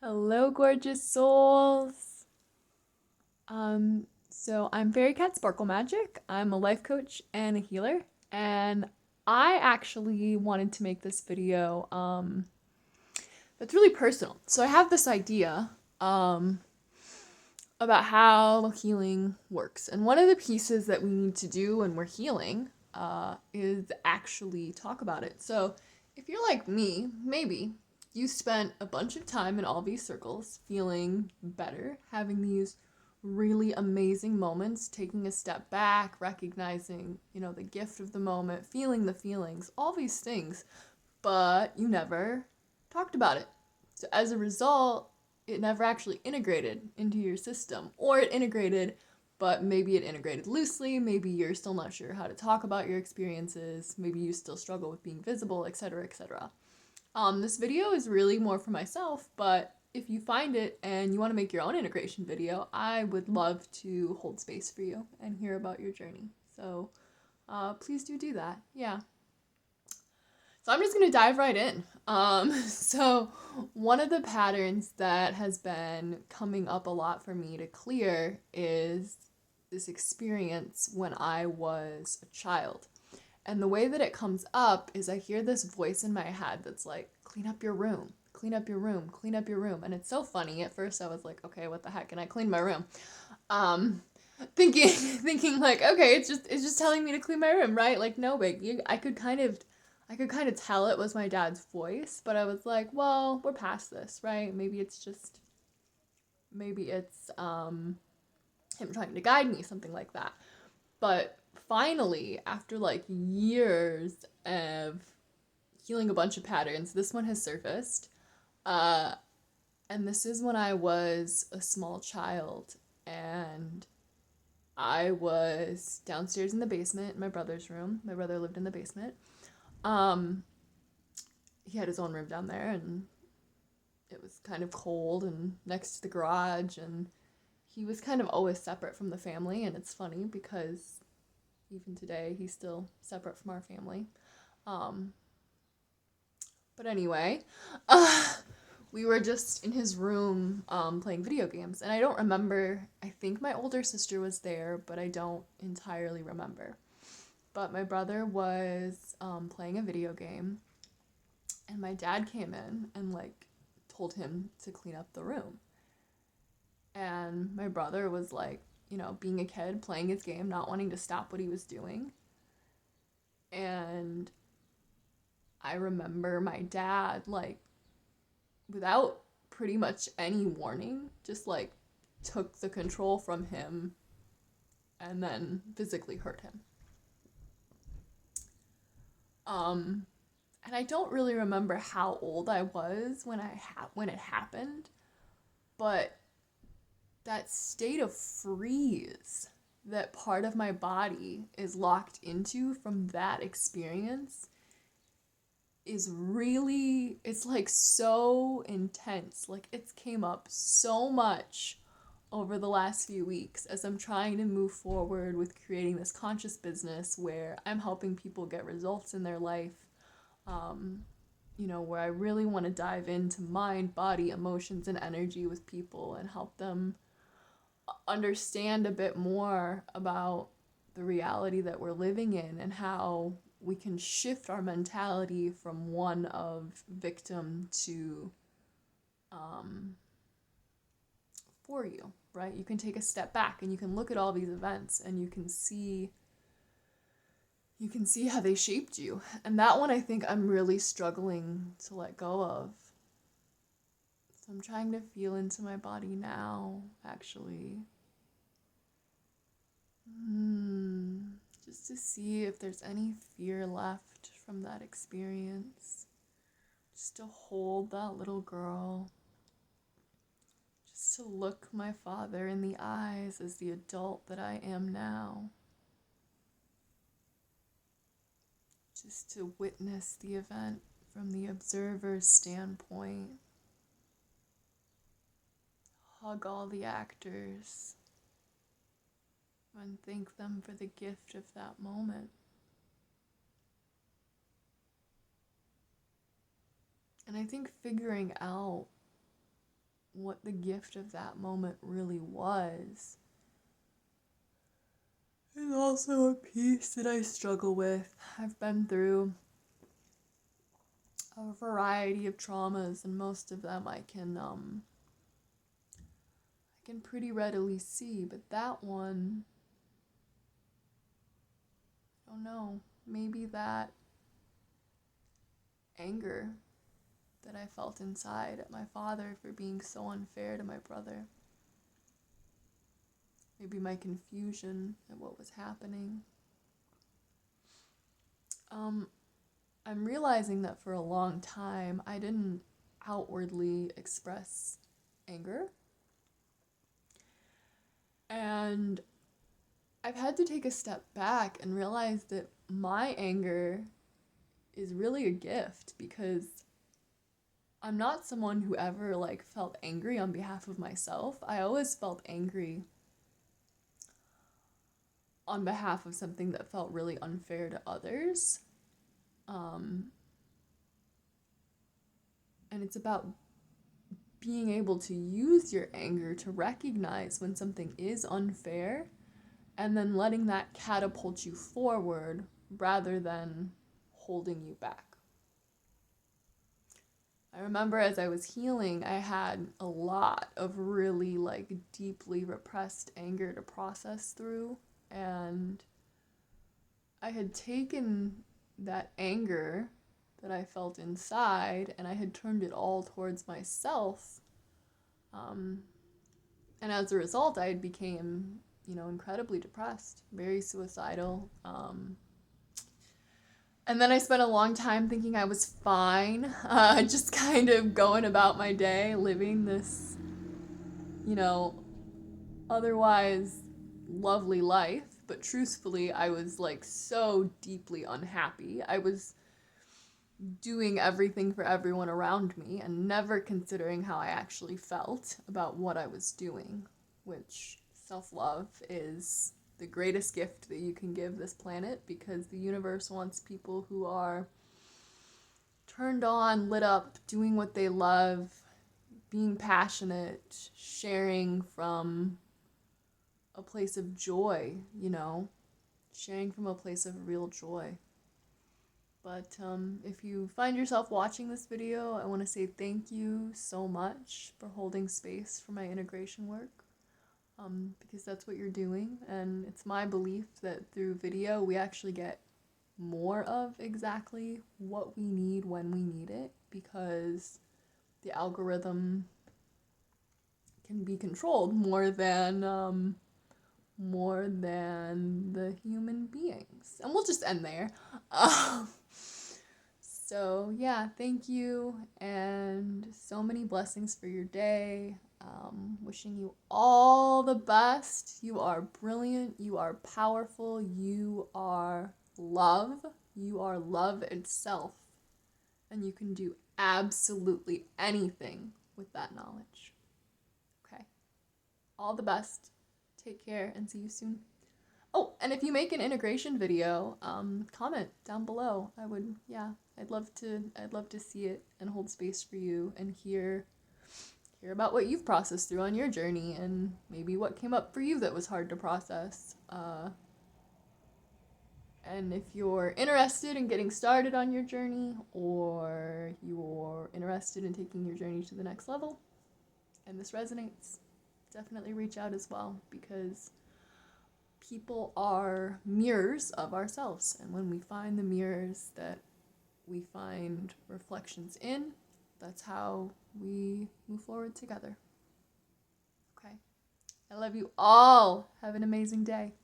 Hello, gorgeous souls. So I'm Fairy Cat Sparkle Magic. I'm a life coach and a healer, and I actually wanted to make this video that's really personal. So I have this idea um about how healing works. And one of the pieces that we need to do when we're healing is actually talk about it. So if you're like me, maybe you spent a bunch of time in all these circles feeling better, having these really amazing moments, taking a step back, recognizing, the gift of the moment, feeling the feelings, all these things, but you never talked about it. So as a result, it never actually integrated into your system, or it integrated, but maybe it integrated loosely. Maybe you're still not sure how to talk about your experiences. Maybe you still struggle with being visible, etc., etc. This video is really more for myself, but if you find it and you want to make your own integration video, I would love to hold space for you and hear about your journey. So please do that. Yeah. So I'm just gonna dive right in. So one of the patterns that has been coming up a lot for me to clear is this experience when I was a child. And the way that it comes up is I hear this voice in my head that's like, clean up your room, clean up your room, clean up your room. And it's so funny. At first I was like, okay, what the heck? And I cleaned my room. Um, thinking like, okay, it's just telling me to clean my room, right? Like no big. I could kind of tell it was my dad's voice, but I was like, well, we're past this, right? Maybe it's him trying to guide me, something like that. But finally, after like years of healing a bunch of patterns, this one has surfaced. Uh, and this is when I was a small child and I was downstairs in the basement in my brother's room. My brother lived in the basement. Um, he had his own room down there, and it was kind of cold and next to the garage, and he was kind of always separate from the family. And it's funny because even today he's still separate from our family. Um, but anyway, uh, we were just in his room playing video games, and I don't remember. I think my older sister was there, but I don't entirely remember. But my brother was playing a video game, and my dad came in and like told him to clean up the room. And my brother was like, being a kid, playing his game, not wanting to stop what he was doing. And I remember my dad, like, without pretty much any warning, just like took the control from him and then physically hurt him. Um, and I don't really remember how old I was when it happened, but that state of freeze that part of my body is locked into from that experience is really, it's like so intense. Like it's came up so much over the last few weeks as I'm trying to move forward with creating this conscious business where I'm helping people get results in their life. Um, where I really want to dive into mind, body, emotions, and energy with people and help them understand a bit more about the reality that we're living in and how we can shift our mentality from one of victim to um, for you, right? You can take a step back and you can look at all these events and you can see how they shaped you. And that one I think I'm really struggling to let go of. So I'm trying to feel into my body now, actually. Just to see if there's any fear left from that experience. Just to hold that little girl. Just to look my father in the eyes as the adult that I am now. Just to witness the event from the observer's standpoint. Hug all the actors and thank them for the gift of that moment. And I think figuring out what the gift of that moment really was. It's also a piece that I struggle with. I've been through a variety of traumas, and most of them I can pretty readily see, but that one, I don't know, maybe that anger that I felt inside at my father for being so unfair to my brother. Maybe my confusion at what was happening. I'm realizing that for a long time I didn't outwardly express anger. And I've had to take a step back and realize that my anger is really a gift, because I'm not someone who ever felt angry on behalf of myself. I always felt angry on behalf of something that felt really unfair to others. And it's about being able to use your anger to recognize when something is unfair, and then letting that catapult you forward rather than holding you back. I remember as I was healing, I had a lot of really deeply repressed anger to process through, and I had taken that anger that I felt inside and I had turned it all towards myself. And as a result, I became, incredibly depressed, very suicidal. And then I spent a long time thinking I was fine, just kind of going about my day, living this, otherwise lovely life. But truthfully, I was so deeply unhappy. I was doing everything for everyone around me and never considering how I actually felt about what I was doing, which self-love is the greatest gift that you can give this planet, because the universe wants people who are turned on, lit up, doing what they love, being passionate, sharing from a place of joy, sharing from a place of real joy. But if you find yourself watching this video, I want to say thank you so much for holding space for my integration work, because that's what you're doing. And it's my belief that through video, we actually get more of exactly what we need when we need it, because the algorithm can be controlled more than the human beings. And we'll just end there. So yeah, thank you, and so many blessings for your day. Wishing you all the best. You are brilliant. You are powerful. You are love. You are love itself. And you can do absolutely anything with that knowledge. Okay. All the best. Take care and see you soon. Oh, and if you make an integration video, comment down below. I'd love to see it and hold space for you and hear about what you've processed through on your journey, and maybe what came up for you that was hard to process. And if you're interested in getting started on your journey, or you're interested in taking your journey to the next level, and this resonates, definitely reach out as well, because people are mirrors of ourselves, and when we find the mirrors that we find reflections in, that's how we move forward together. Okay. I love you all. Have an amazing day.